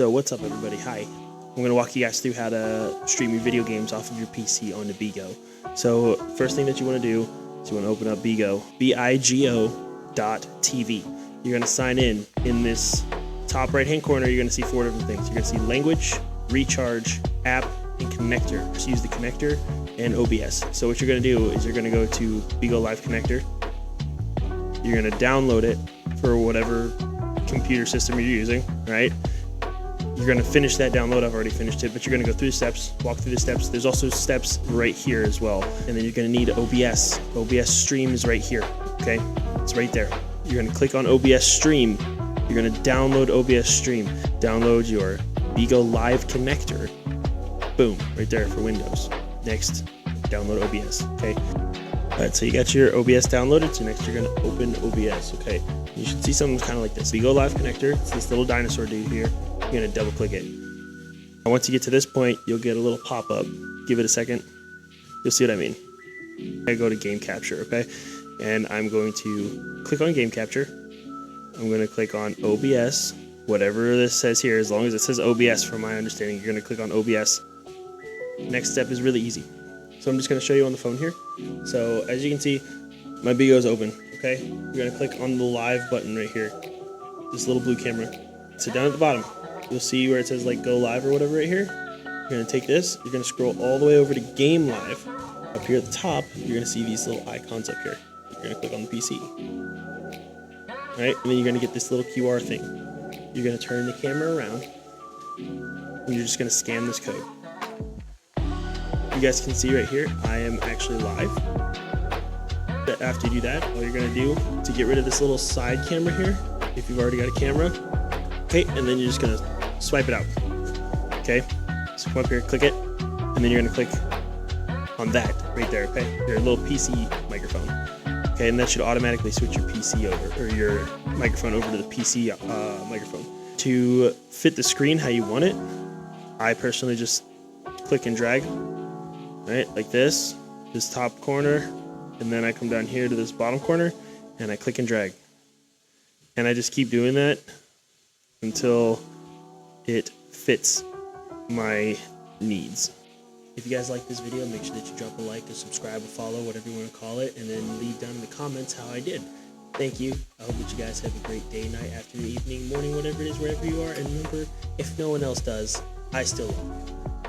So what's up everybody, hi. I'm going to walk you guys through how to stream your video games off of your PC onto Bigo. So first thing that you want to do is you want to open up Bigo, bigo.tv. You're going to sign in this top right hand corner. You're going to see 4 different things. You're going to see language, recharge, app, and connector. Just use the connector and OBS. So what you're going to do is you're going to go to Bigo Live Connector. You're going to download it for whatever computer system you're using, right? You're going to finish that download. I've already finished it, but you're going to go through the steps, walk through the steps. There's also steps right here as well. And then you're going to need OBS. OBS stream is right here, okay? It's right there. You're going to click on OBS stream. You're going to download OBS stream. Download your Bigo Live Connector. Boom, right there for Windows. Next, download OBS, okay? All right, so you got your OBS downloaded. So next you're going to open OBS, okay? You should see something kind of like this. Bigo Live Connector. It's this little dinosaur dude here. You're going to double click it. And once you get to this point, you'll get a little pop-up. Give it a second. You'll see what I mean. I go to game capture, okay? And I'm going to click on game capture. I'm going to click on OBS. Whatever this says here, as long as it says OBS from my understanding, you're going to click on OBS. Next step is really easy. So I'm just going to show you on the phone here. So as you can see, my Bigo is open, okay? You're going to click on the live button right here. This little blue camera. So down at the bottom, you'll see where it says like go live or whatever right here. You're going to take this, you're going to scroll all the way over to game live. Up here at the top, you're going to see these little icons up here. You're going to click on the PC. Alright, and then you're going to get this little QR thing. You're going to turn the camera around, and you're just going to scan this code. You guys can see right here, I am actually live. After you do that, all you're going to do to get rid of this little side camera here, if you've already got a camera, okay, and then you're just going to swipe it out. Okay, so come up here, click it, and then you're going to click on that right there, okay, your little PC microphone. Okay, and that should automatically switch your PC over, or your microphone over to the PC microphone. To fit the screen how you want it, I personally just click and drag, right, like this top corner, and then I come down here to this bottom corner, and I click and drag. And I just keep doing that until it fits my needs. If you guys like this video, make sure that you drop a like, a subscribe, a follow, whatever you want to call it, and then leave down in the comments how I did. Thank you. I hope that you guys have a great day, night, afternoon, evening, morning, whatever it is, wherever you are. And remember, if no one else does, I still love you.